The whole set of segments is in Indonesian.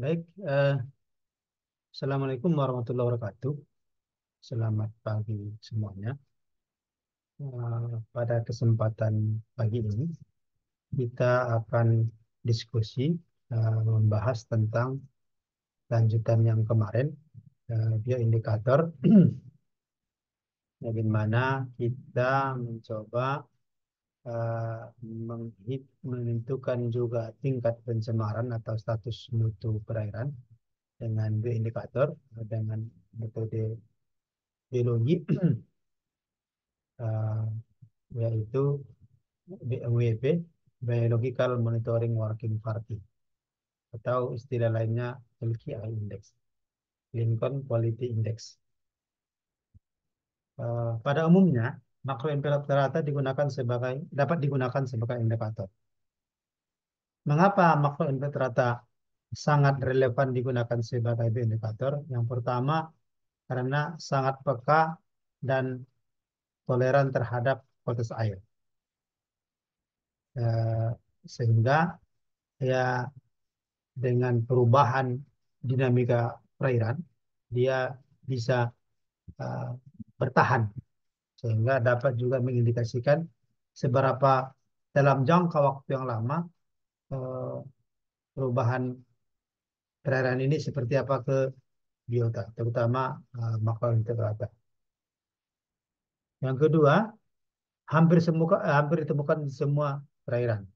Baik, Assalamualaikum warahmatullahi wabarakatuh. Selamat pagi semuanya. Pada kesempatan pagi ini, kita akan diskusi membahas tentang lanjutan yang kemarin, bioindikator, bagaimana kita mencoba menentukan juga tingkat pencemaran atau status mutu perairan dengan bioindikator, dengan metode biologi eh, yaitu BMWP, Biological Monitoring Working Party, atau istilah lainnya LQI Index, Lincoln Quality Index. Pada umumnya, makro imperatif rata dapat digunakan sebagai indikator. Mengapa makro imperatif rata sangat relevan digunakan sebagai indikator? Yang pertama, karena sangat peka dan toleran terhadap kualitas air. Eh, Sehingga ya dengan perubahan dinamika perairan, dia bisa uh, bertahan sehingga dapat juga mengindikasikan seberapa dalam jangka waktu yang lama uh, perubahan perairan ini seperti apa ke biota, terutama makroinvertebrata. Yang kedua, hampir ditemukan di semua perairan.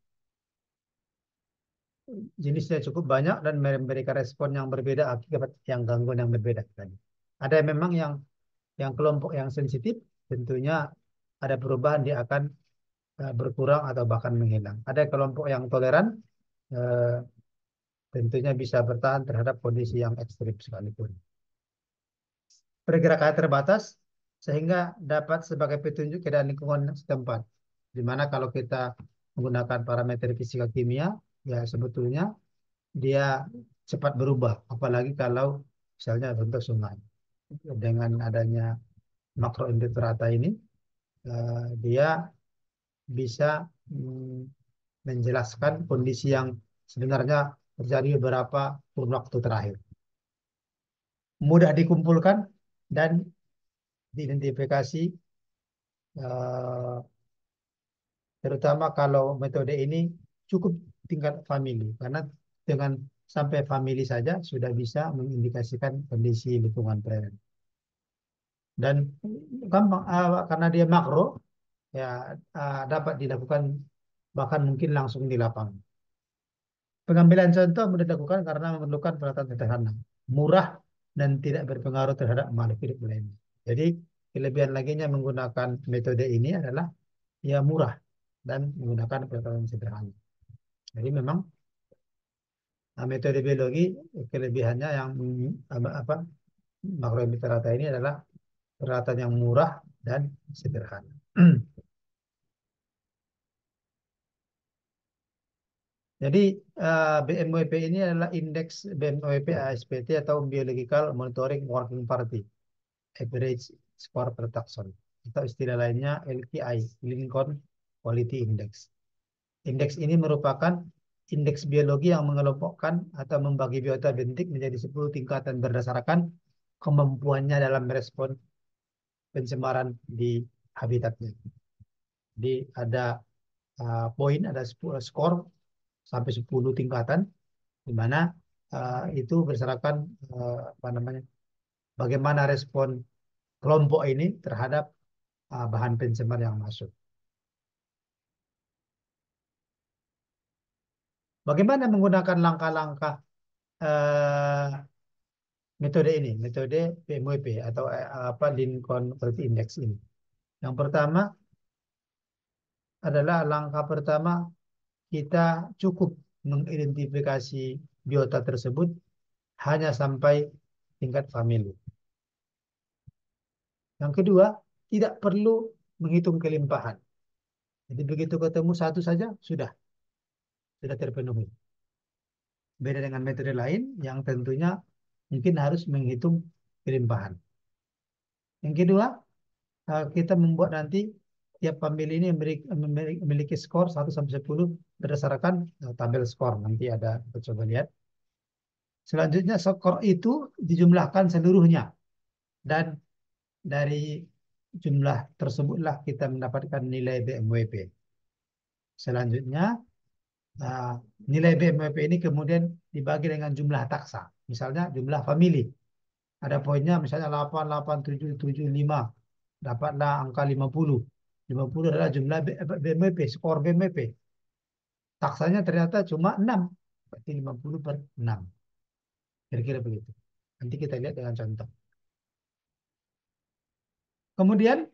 Jenisnya cukup banyak dan memberikan respon yang berbeda akibat yang gangguan yang berbeda tadi. Ada memang yang kelompok yang sensitif, tentunya ada perubahan dia akan berkurang atau bahkan menghilang. Ada kelompok yang toleran, eh, tentunya bisa bertahan terhadap kondisi yang ekstrim sekalipun. Pergerakan terbatas sehingga dapat sebagai petunjuk keadaan lingkungan setempat. Di mana kalau kita menggunakan parameter fisika kimia, ya sebetulnya dia cepat berubah. Apalagi kalau misalnya contoh sungai. Dengan adanya makroinvertebrata ini, dia bisa menjelaskan kondisi yang sebenarnya terjadi beberapa kurun waktu terakhir. Mudah dikumpulkan dan diidentifikasi, eh, terutama kalau metode ini cukup tingkat famili, karena dengan sampai famili saja sudah bisa mengindikasikan kondisi lingkungan perairan. Dan gampang, karena dia makro, ya dapat dilakukan bahkan mungkin langsung di lapangan. Pengambilan contoh mudah dilakukan karena memerlukan peralatan sederhana, murah, dan tidak berpengaruh terhadap makhluk hidup lainnya. Jadi kelebihan laginya menggunakan metode ini adalah ya murah dan menggunakan peralatan sederhana. Jadi memang metode biologi kelebihannya yang apa makrometerata ini adalah peralatan yang murah dan sederhana. Jadi BMWP ini adalah indeks BMWP ASPT atau Biological Monitoring Working Party, Average Score per Taxon, atau istilah lainnya LQI, Lincoln Quality Index. Indeks ini merupakan indeks biologi yang mengelompokkan atau membagi biota bentik menjadi 10 tingkatan berdasarkan kemampuannya dalam merespon pencemaran di habitatnya. Jadi ada poin, ada skor sampai 10 tingkatan, di mana itu berdasarkan apa namanya, bagaimana respon kelompok ini terhadap bahan pencemar yang masuk. Bagaimana menggunakan langkah-langkah eh, metode ini, metode PMWP atau apa Lincoln Quality Index ini. Yang pertama adalah langkah pertama kita cukup mengidentifikasi biota tersebut hanya sampai tingkat famili. Yang kedua, tidak perlu menghitung kelimpahan. Jadi begitu ketemu satu saja sudah terpenuhi. Beda dengan metode lain yang tentunya mungkin harus menghitung kelimpahan. Yang kedua, kita membuat nanti tiap famili ini memiliki skor 1 sampai 10 berdasarkan tabel skor. Nanti ada, kita coba lihat. Selanjutnya skor itu dijumlahkan seluruhnya dan dari jumlah tersebutlah kita mendapatkan nilai BMWP. Selanjutnya Nah, nilai BMWP ini kemudian dibagi dengan jumlah taksa. Misalnya jumlah famili. Ada poinnya misalnya 88775. Dapatlah angka 50. 50 adalah jumlah BMWP, skor BMWP. Taksanya ternyata cuma 6. Berarti 50 per 6. Kira-kira begitu. Nanti kita lihat dengan contoh. Kemudian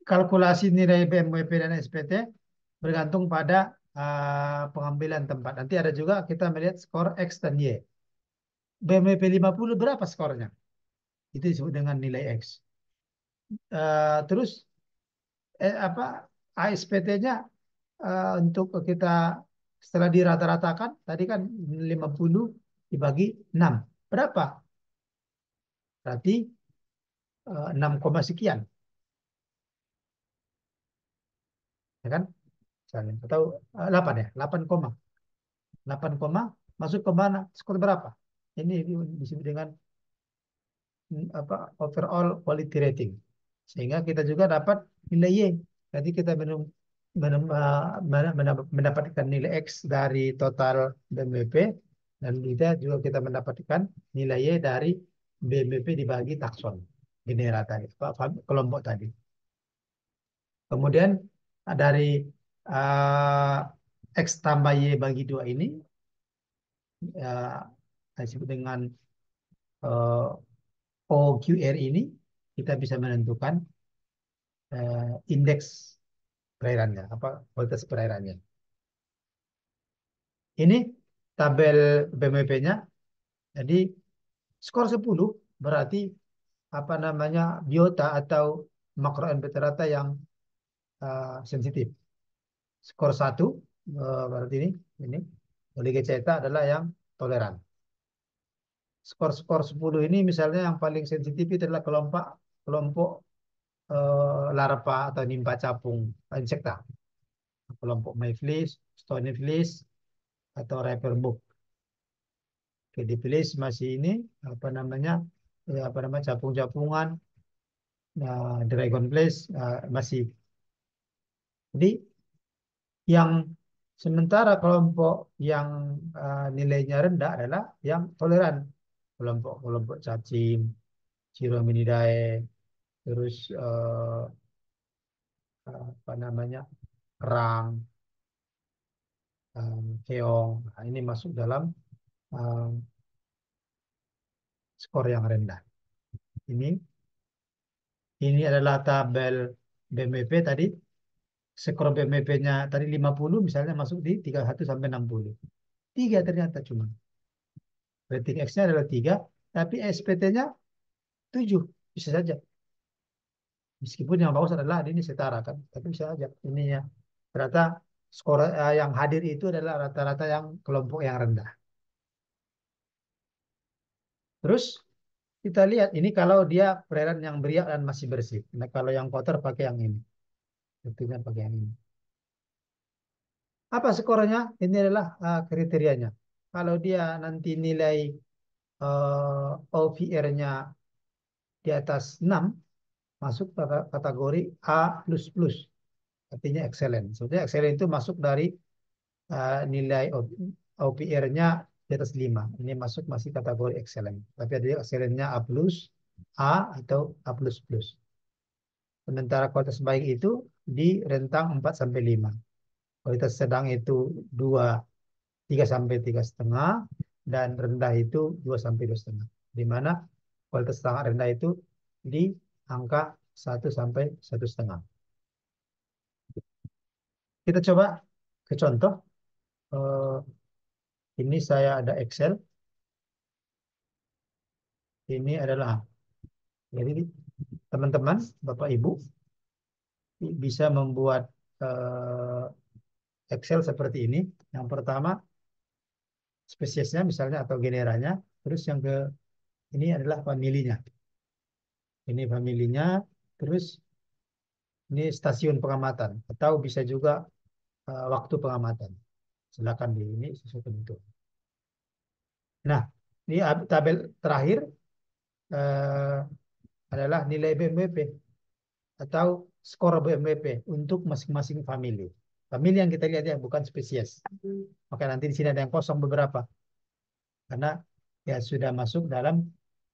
kalkulasi nilai BMWP dan SPT bergantung pada pengambilan tempat. Nanti ada juga kita melihat skor X dan Y. BMWP 50 berapa skornya? Itu disebut dengan nilai X. Terus apa ASPT-nya untuk kita setelah dirata-ratakan tadi kan 50 dibagi 6. Berapa? Berarti 6, sekian, ya kan? Misalnya, atau 8 ya, 8 koma. 8 koma masuk ke mana? Skor berapa? Ini disebut dengan apa overall quality rating. Sehingga kita juga dapat nilai Y. Jadi kita mendapatkan nilai X dari total BMWP dan kita mendapatkan nilai Y dari BMWP dibagi takson genera tadi, kelompok tadi. Kemudian dari uh, X tambah Y bagi 2 ini disebut dengan uh, OQR ini kita bisa menentukan indeks perairannya, apa kualitas perairannya. Ini tabel BMP-nya. Jadi skor 10 berarti apa namanya biota atau makroinvertebrata yang sensitif. Skor 1 berarti ini Polychaeta adalah yang toleran. Skor 10 ini misalnya yang paling sensitif itu adalah kelompok kelompok larva atau nimpa capung insekta. Kelompok Mayflies, Stonyflies, atau Riperbug. Oke, dipilih masih ini apa namanya capung-capungan, Dragonflies masih. Jadi yang sementara kelompok yang nilainya rendah adalah yang toleran, kelompok-kelompok cacing, Chiroominidae, terus apa namanya kerang, keong. Nah, ini masuk dalam uh, skor yang rendah. Ini ini adalah tabel BMP tadi. Skor BMP-nya tadi 50 misalnya masuk di 31 sampai 60. 3 ternyata cuma. Rating X-nya adalah 3, tapi SPT-nya 7. Bisa saja. Meskipun yang bagus adalah ini setara kan, tapi bisa saja ininya. Ternyata skor yang hadir itu adalah rata-rata yang kelompok yang rendah. Terus kita lihat ini kalau dia perairan yang beriak dan masih bersih. Nah, kalau yang kotor pakai yang ini. Tentunya pakai yang ini. Apa skornya? Ini adalah kriterianya. Kalau dia nanti nilai OVR-nya di atas 6, masuk kategori A++. Artinya excellent. Sebenarnya excellent itu masuk dari nilai OVR-nya di atas 5. Ini masuk masih kategori excellent. Tapi ada excellent-nya A+, A atau A++. Sementara kualitas baik itu di rentang 4 sampai 5. Kualitas sedang itu 2, 3 sampai 3,5 dan rendah itu 2 sampai 2,5. Di mana kualitas sangat rendah itu di angka 1 sampai 1,5. Kita coba ke contoh. Eh, ini saya ada Excel. Ini adalah jadi teman-teman, Bapak Ibu bisa membuat Excel seperti ini. Yang pertama spesiesnya misalnya atau generanya, terus yang ke ini adalah familinya. Ini familinya, terus ini stasiun pengamatan atau bisa juga waktu pengamatan. Silakan di ini sesuai bentuk. Nah, Ini tabel terakhir eh, adalah nilai BMWP atau skor BMWP untuk masing-masing famili. Famili yang kita lihat ya, bukan spesies. Maka nanti di sini ada yang kosong beberapa karena ya sudah masuk dalam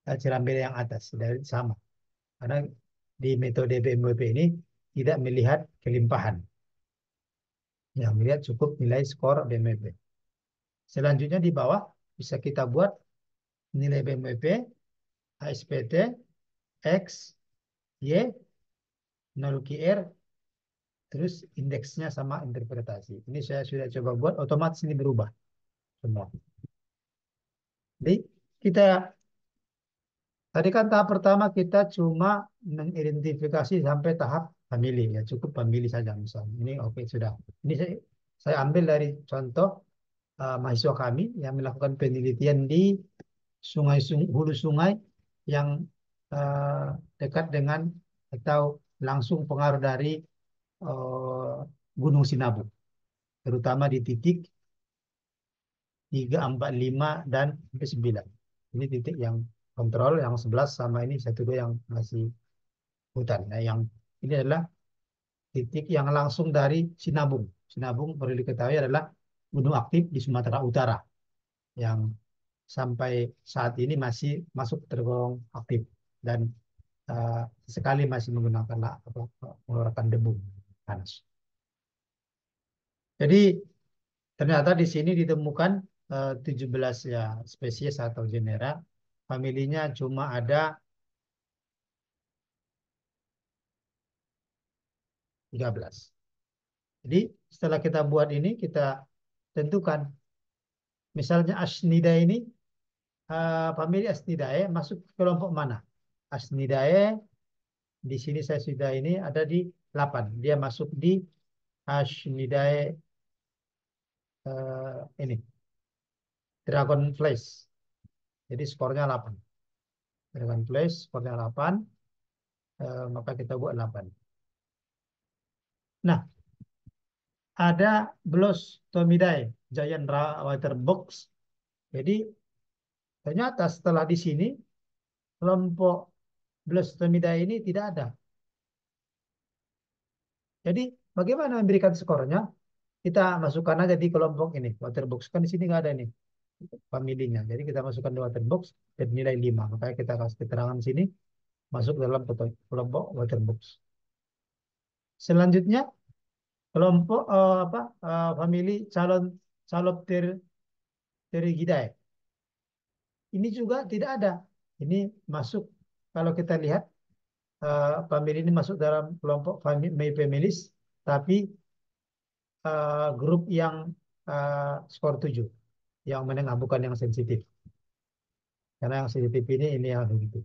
cerambel yang atas, sudah sama. Karena di metode BMWP ini tidak melihat kelimpahan, yang melihat cukup nilai skor BMWP. Selanjutnya di bawah bisa kita buat nilai BMWP, HSPT, X, Y, 0 QR, terus indeksnya sama interpretasi. Ini saya sudah coba buat, otomatis ini berubah semua. Jadi kita tadi kan tahap pertama kita cuma mengidentifikasi sampai tahap famili ya, cukup famili saja misalnya. Ini oke sudah. Ini saya ambil dari contoh mahasiswa kami yang melakukan penelitian di hulu sungai yang eh, dekat dengan atau langsung pengaruh dari eh, Gunung Sinabung, terutama di titik 3, 4, 5 dan sampai 9. Ini titik yang kontrol, yang 11 sama ini 1, 2 yang masih hutan. Nah, yang ini adalah titik yang langsung dari Sinabung. Sinabung perlu diketahui adalah gunung aktif di Sumatera Utara yang sampai saat ini masih masuk tergolong aktif dan sekali masih menggunakan mengeluarkan debu panas. Jadi ternyata di sini ditemukan 17 ya spesies atau genera. Familinya cuma ada 13. Jadi setelah kita buat ini, kita tentukan. Misalnya Asnidae ini, famili Asnidae masuk ke kelompok mana? Asnidae, di sini saya sudah ini ada di 8. Dia masuk di Asnidae ini, Dragonflies. Jadi skornya 8. Dragonflies skornya 8, maka kita buat 8. Nah, ada Blostomidae, Giant Water Box. Jadi ternyata setelah di sini kelompok Blostomidae ini tidak ada. Jadi bagaimana memberikan skornya? Kita masukkan aja di kelompok ini, water box. Kan di sini nggak ada nih familinya. Jadi kita masukkan di water box dan nilai 5. Makanya kita kasih keterangan sini masuk dalam kelompok water box. Selanjutnya kelompok famili calon Calopterigidae. Ini juga tidak ada. Ini masuk kalau kita lihat famili ini masuk dalam kelompok familis, tapi grup yang skor 7, yang menengah bukan yang sensitif. Karena yang sensitif ini yang begitu.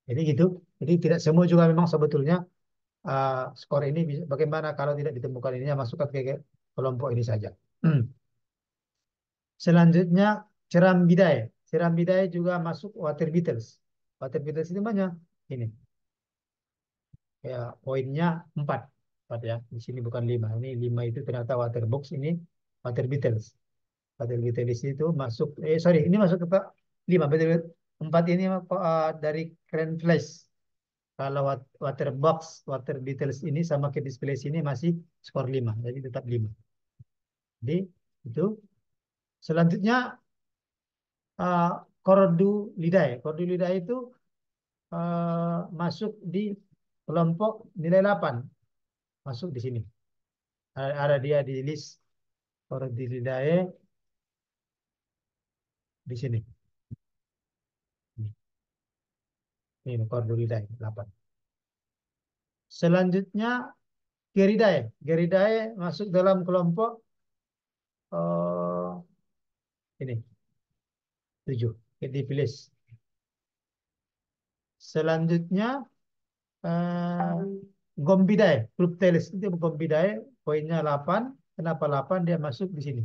Jadi gitu. Jadi tidak semua juga memang sebetulnya skor ini bagaimana kalau tidak ditemukan ininya masukkan ke kelompok ini saja. Selanjutnya Cerambidae. Cerambidae juga masuk water beetles. Water beetles itu banyak. Ini ya poinnya 4. 4 ya. Di sini bukan 5. Ini 5 itu ternyata water box, ini water beetles. Water beetles itu masuk sorry, ini masuk ke 5 betul. 4 ini dari Grand Flash. Kalau water box, water beetles ini sama ke display sini masih skor 5. Jadi tetap 5. Jadi itu. Selanjutnya uh, Cordulidae. Cordulidae itu masuk di kelompok nilai 8. Masuk di sini. Ada dia di list Cordulidae di sini. Ini Cordulidae 8. Selanjutnya Geridae. Geridae masuk dalam kelompok uh, ini 7. Dipilih. Selanjutnya uh, Gombidae. Klub Teles itu Gombidae poinnya 8. Kenapa 8? Dia masuk di sini.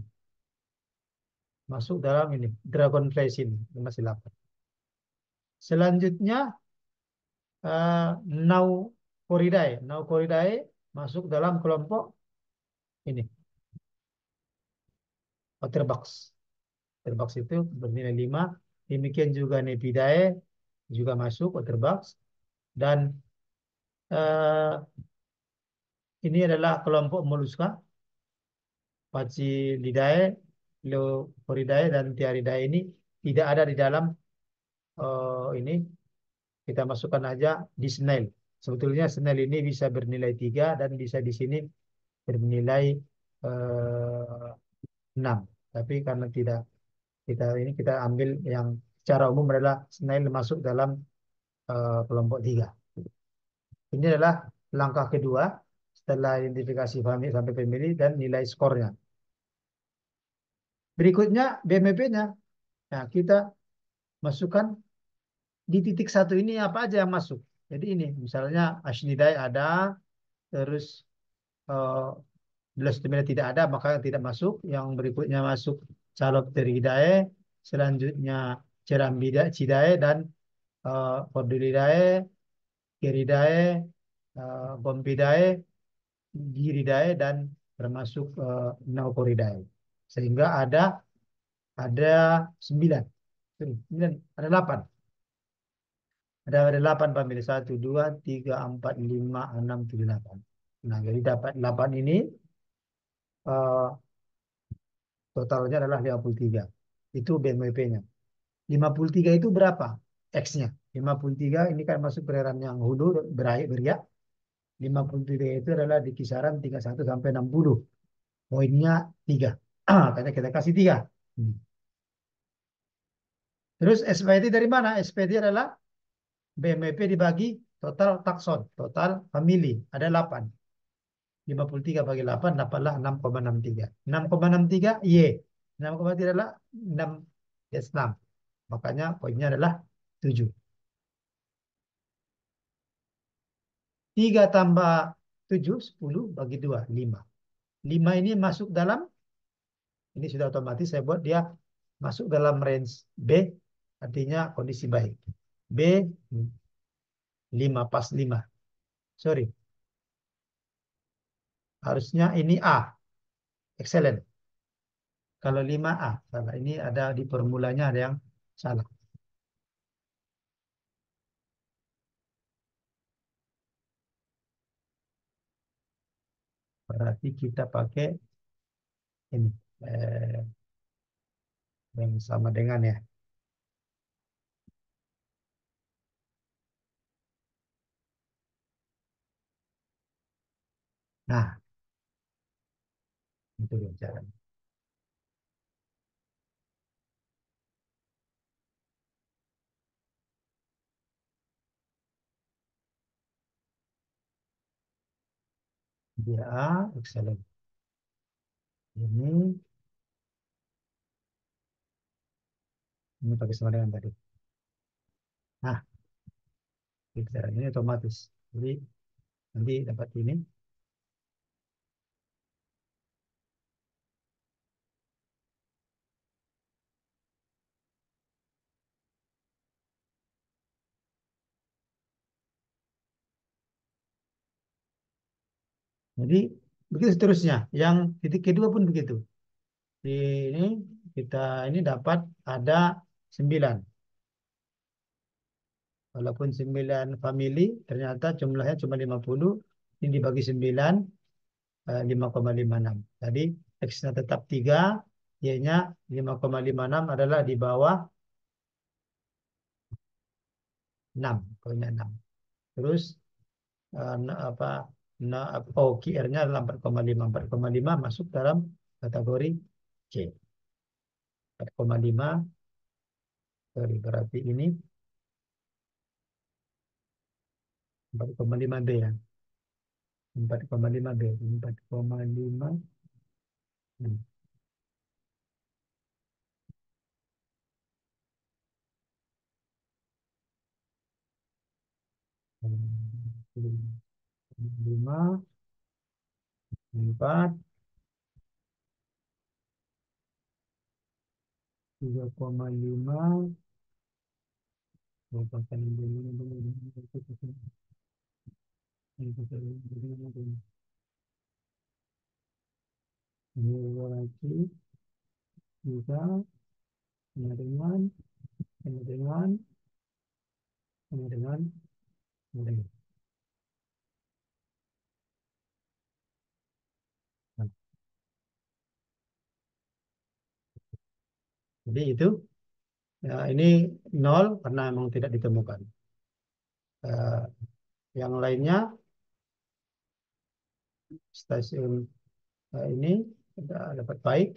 Masuk dalam ini Dragonflies ini masih 8. Selanjutnya Naukoridae. Naukoridae masuk dalam kelompok ini Otterbox. Otterbox itu bernilai 5. Demikian juga Nepidae juga masuk Otterbox. Dan eh, ini adalah kelompok moluska, Pachylidae, Leoporidae, dan Tiaridae ini tidak ada di dalam ini. Kita masukkan aja di snail. Sebetulnya snail ini bisa bernilai 3 dan bisa di sini bernilai 6. Tapi karena tidak kita ambil yang secara umum adalah snail masuk dalam kelompok 3. Ini adalah langkah kedua setelah identifikasi famili sampai family dan nilai skornya. Berikutnya BMP-nya. Nah, kita masukkan di titik satu ini apa aja yang masuk. Jadi ini misalnya Ashnidai ada, terus eh, Blostomina tidak ada, maka tidak masuk. Yang berikutnya masuk Calopteridae, selanjutnya Cerambidae dan Cordylidae, Geridae, Bompidae, Giridae dan termasuk Nauporidae. Sehingga ada 9. Sorry, 9, ada 8. Ada 8 pemilih. 1, 2, 3, 4, 5, 6, 7, 8. Nah, jadi dapat 8 ini eh, totalnya adalah 53. Itu BMWP-nya. 53 itu berapa? X-nya. 53 ini kan masuk perairan yang hulu berair beriak. 53 itu adalah di kisaran 31 sampai 60. Poinnya 3. Makanya kita kasih 3. Hmm. Terus SPT dari mana? SPT adalah BMWP dibagi total takson, total family. Ada 8. 53 bagi 8 dapatlah 6,63. 6,63 Y. 6,3 adalah 6 6. Makanya poinnya adalah 7. 3 tambah 7, 10 bagi 2, 5. 5 ini masuk dalam, ini sudah otomatis saya buat dia masuk dalam range B, artinya kondisi baik. B 5 pas 5. Sorry, harusnya ini A, excellent. Kalau 5A, salah. Ini ada di formulanya ada yang salah. Berarti kita pakai ini eh, yang sama dengan ya. Nah, itu dia caranya. Dia A, excellent. Ini pakai sama dengan tadi. Nah, caranya ini otomatis. Jadi nanti dapat ini. Jadi begitu seterusnya. Yang titik kedua pun begitu. Di ini kita ini dapat ada 9. Walaupun 9 family, ternyata jumlahnya cuma 50. Ini dibagi 9, 5,56. Jadi X-nya tetap 3, Y-nya 5,56 adalah di bawah 6, poinnya 6. Terus apa OKR-nya adalah 4,5. 4,5 masuk dalam kategori C. 4,5, sorry, berarti ini 4,5 B ya. 4,5 B. 4,5. Lima, 4, 3,5, ini lagi, 3, ringan, Sama dengan, sama dengan, sama dengan. Nah, jadi itu ya, ini nol karena memang tidak ditemukan. Eh, yang lainnya stasiun ini dapat baik.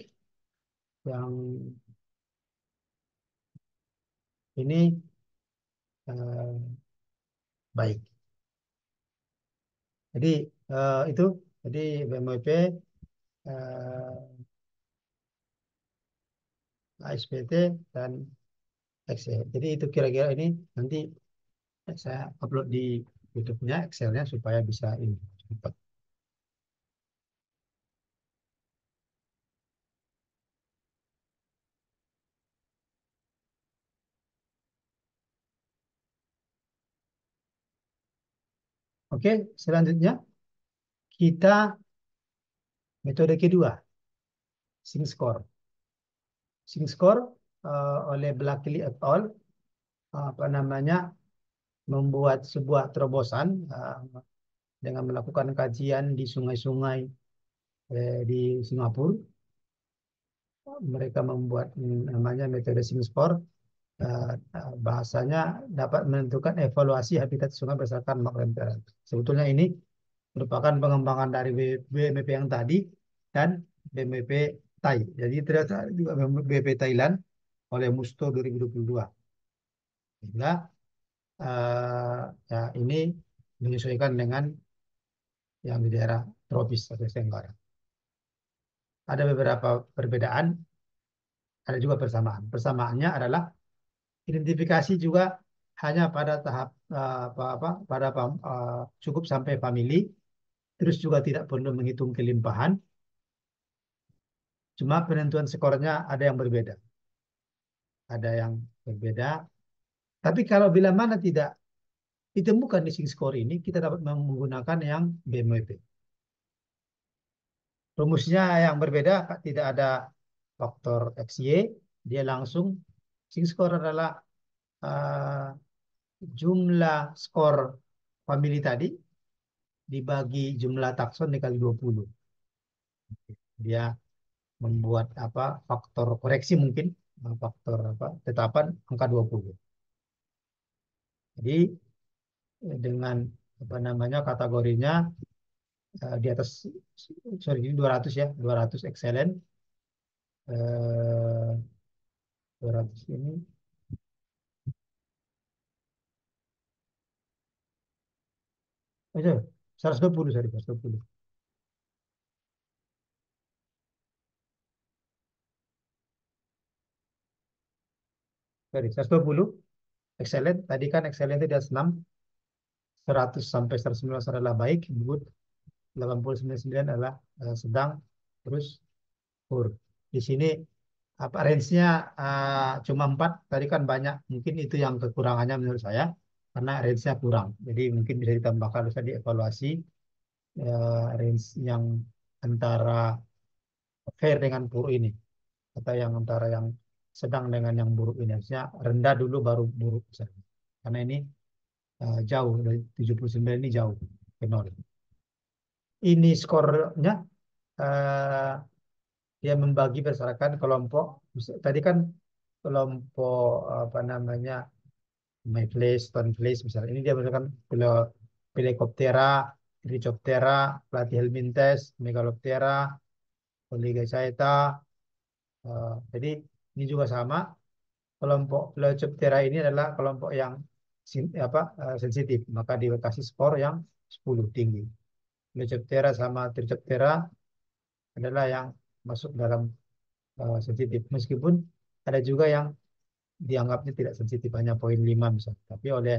Yang ini eh, baik. Jadi itu jadi BMWP, eh, ASPT dan Excel. Jadi itu kira-kira ini nanti saya upload di YouTube-nya Excel-nya supaya bisa ini cepat. Oke, selanjutnya kita metode kedua, sync score. Sync score oleh Blakely et al. Apa namanya membuat sebuah terobosan dengan melakukan kajian di sungai-sungai di Singapura. Mereka membuat namanya metode sync score. Bahasanya dapat menentukan evaluasi habitat sungai berdasarkan makro lingkaran. Sebetulnya ini merupakan pengembangan dari BMP yang tadi dan BMP Thai. Jadi ternyata juga BMP Thailand oleh Musto 2022. Sehingga ya ini menyesuaikan dengan yang di daerah tropis atau Tenggara. Ada beberapa perbedaan, ada juga persamaan. Persamaannya adalah identifikasi juga hanya pada tahap apa pada cukup sampai famili, terus juga tidak perlu menghitung kelimpahan. Cuma penentuan skornya ada yang berbeda, ada yang berbeda. Tapi kalau bila mana tidak ditemukan di sync score ini, kita dapat menggunakan yang BMWP. Rumusnya yang berbeda, tidak ada faktor XY, dia langsung sync score adalah uh, jumlah skor famili tadi dibagi jumlah takson dikali 20. Dia membuat apa faktor koreksi mungkin faktor apa tetapan angka 20. Jadi dengan apa namanya kategorinya di atas sorry ini 200 ya, 200 excellent, 200 ini 120 sorry 120. Sorry 120 excellent, tadi kan excellent itu di atas 6, 100 sampai 119 adalah baik, good, 89 adalah sedang, terus poor. Di sini apa range-nya cuma 4, tadi kan banyak, mungkin itu yang kekurangannya menurut saya karena range-nya kurang. Jadi mungkin bisa ditambahkan, bisa dievaluasi range yang antara fair dengan buruk ini atau yang antara yang sedang dengan yang buruk ini. Harusnya rendah dulu baru buruk misalnya. Karena ini jauh dari 79 ini jauh ke nol. Ini skornya eh, dia membagi berdasarkan kelompok. Tadi kan kelompok apa namanya Mayflies, Stoneflies misalnya. Ini dia berdasarkan Plecoptera, Trichoptera, Platyhelminthes, Megaloptera, Polygachaeta. Jadi ini juga sama. Kelompok Plecoptera ini adalah kelompok yang sensitif, maka dikasih skor yang 10 tinggi. Plecoptera sama Trichoptera adalah yang masuk dalam sensitif. Meskipun ada juga yang dianggapnya tidak sensitif, hanya poin 5 misalnya. Tapi oleh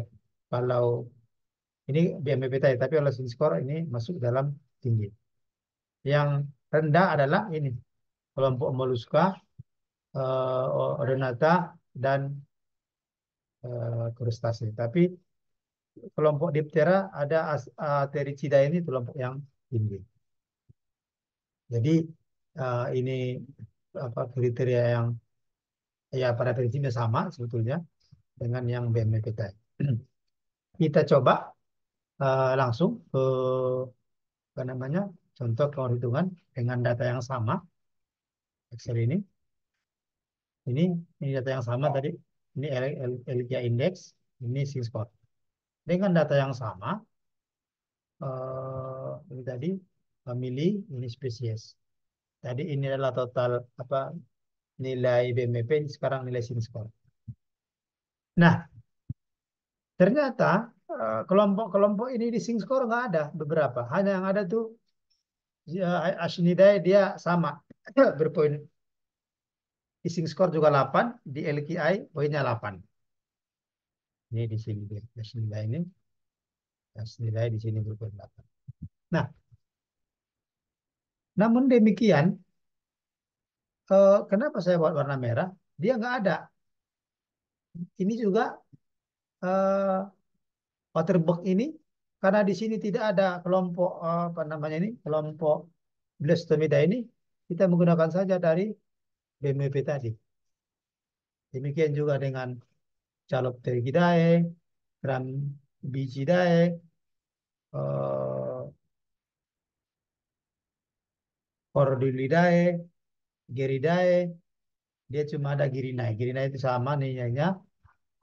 kalau ini BMPT, tapi oleh skor ini masuk dalam tinggi. Yang rendah adalah ini kelompok Mollusca, Odonata dan Crustacea. Tapi kelompok Diptera ada Atericida ini kelompok yang tinggi. Jadi ini apa kriteria yang ya pada prinsipnya sama sebetulnya. dengan yang BMPT. Kita coba langsung ke apa namanya contoh perhitungan dengan data yang sama Excel ini. Ini data yang sama tadi. Ini LGA index, ini sing score. Dengan data yang sama, ini tadi family, ini spesies. Tadi ini adalah total apa nilai BMP, ini sekarang nilai sing score. Nah, ternyata kelompok-kelompok ini di sing score nggak ada beberapa. Hanya yang ada tuh ya, Ashinidai dia sama berpoin di sing score juga 8, di LKI poinnya 8. Ini di sini dia. Ashinidai ini Ashinidai di sini berpoin 8. Nah, namun demikian kenapa saya buat warna merah? Dia nggak ada. Ini juga eh, watermark ini karena di sini tidak ada kelompok apa namanya ini kelompok Blastomida ini kita menggunakan saja dari BMP tadi. Demikian juga dengan Calopterigidae, Grambigidae, eh, Cordylidae, Geridae, dia cuma ada Girinae. Girinae itu sama nilainya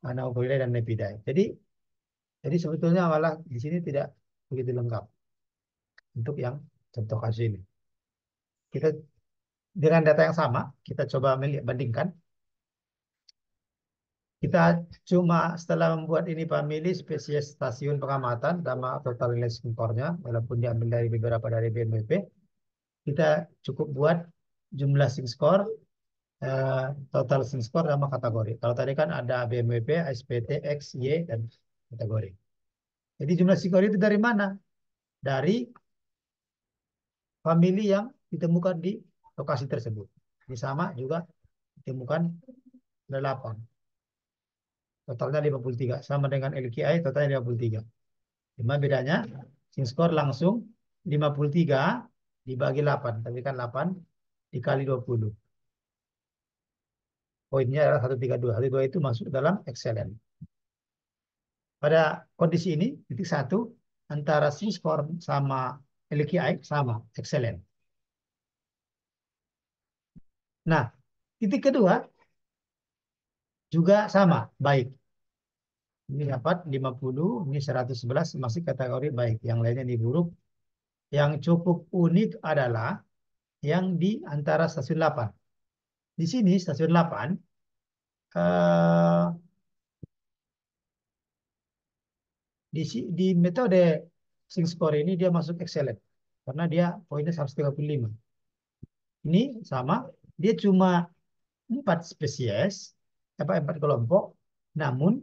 Anaophyllae dan Lepidae. Jadi sebetulnya malah di sini tidak begitu lengkap untuk yang contoh kasus ini. Kita dengan data yang sama, kita coba bandingkan. Kita cuma setelah membuat ini famili spesies stasiun pengamatan sama total nilai skornya, walaupun diambil dari beberapa dari BNPB, kita cukup buat jumlah sing score, total sing score sama kategori. Kalau tadi kan ada BNPB, SPT, X, Y, dan kategori. Jadi jumlah sing score itu dari mana? Dari famili yang ditemukan di lokasi tersebut. Ini sama juga ditemukan 8. Totalnya 53. Sama dengan LKI totalnya 53. Cuma bedanya sing score langsung 53 dibagi 8. Tapi kan 8 dikali 20. Poinnya adalah 132. 132 itu masuk dalam excellent. Pada kondisi ini, titik 1 antara sing score sama LKI sama excellent. Nah, titik kedua juga sama, baik. Ini dapat 50, ini 111 masih kategori baik. Yang lainnya ini buruk. Yang cukup unik adalah yang di antara stasiun 8. Di sini stasiun 8 eh, di metode sing score ini dia masuk excellent karena dia poinnya 135. Ini sama, dia cuma 4 spesies, apa 4 kelompok, namun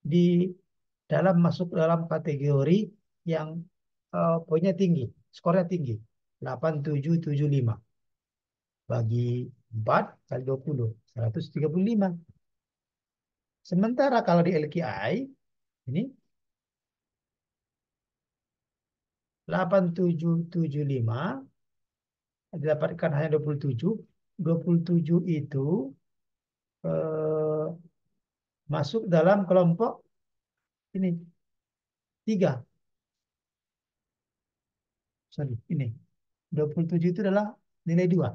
di masuk dalam kategori yang poinnya tinggi, skornya tinggi, 8775 bagi 4 kali 20, 135. Sementara kalau di LKI ini 8775 didapatkan hanya 27. 27 itu eh, masuk dalam kelompok ini 3. Sorry, ini 27 itu adalah nilai 2.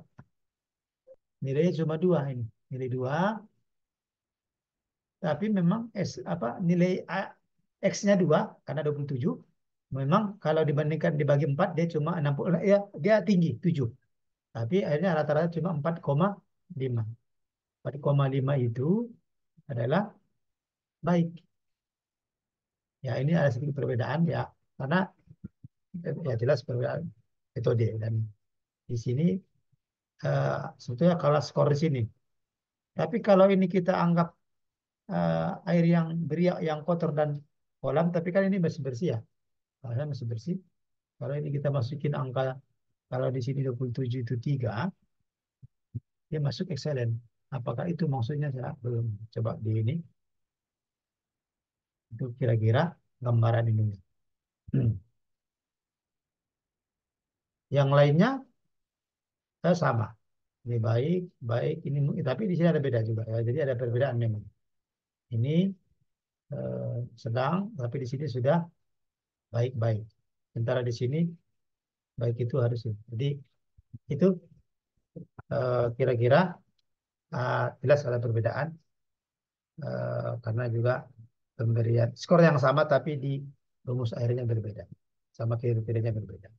Nilainya cuma 2 ini. Nilai 2, tapi memang nilai X-nya 2 karena 27. Memang kalau dibandingkan dibagi 4 dia cuma 60 ya, dia tinggi 7. Tapi akhirnya rata-rata cuma 4,5. 4,5 itu adalah baik. Ya ini ada sedikit perbedaan ya karena ya jelas perbedaan metode dan di sini sebetulnya kalah skor di sini. Tapi kalau ini kita anggap air yang beriak yang kotor dan kolam, tapi kan ini masih bersih ya. Kalau masih bersih. Kalau ini kita masukin angka kalau di sini 27 itu 3, dia masuk excellent. Apakah itu maksudnya saya belum coba di ini. Itu kira-kira gambaran ini. Yang lainnya sama. Ini baik, baik. Ini tapi di sini ada beda juga ya. Jadi ada perbedaan memang. Ini sedang, tapi di sini sudah baik-baik. Sementara di sini baik itu harus. Jadi itu kira-kira jelas ada perbedaan karena juga pemberian skor yang sama tapi di rumus akhirnya berbeda. Sama kriterianya berbeda.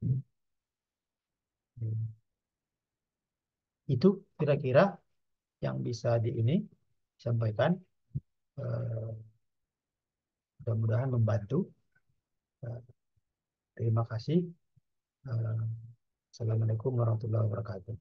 Itu kira-kira yang bisa di ini sampaikan. Eh, Mudah-mudahan membantu. Eh, Terima kasih. Eh, Assalamualaikum warahmatullahi wabarakatuh.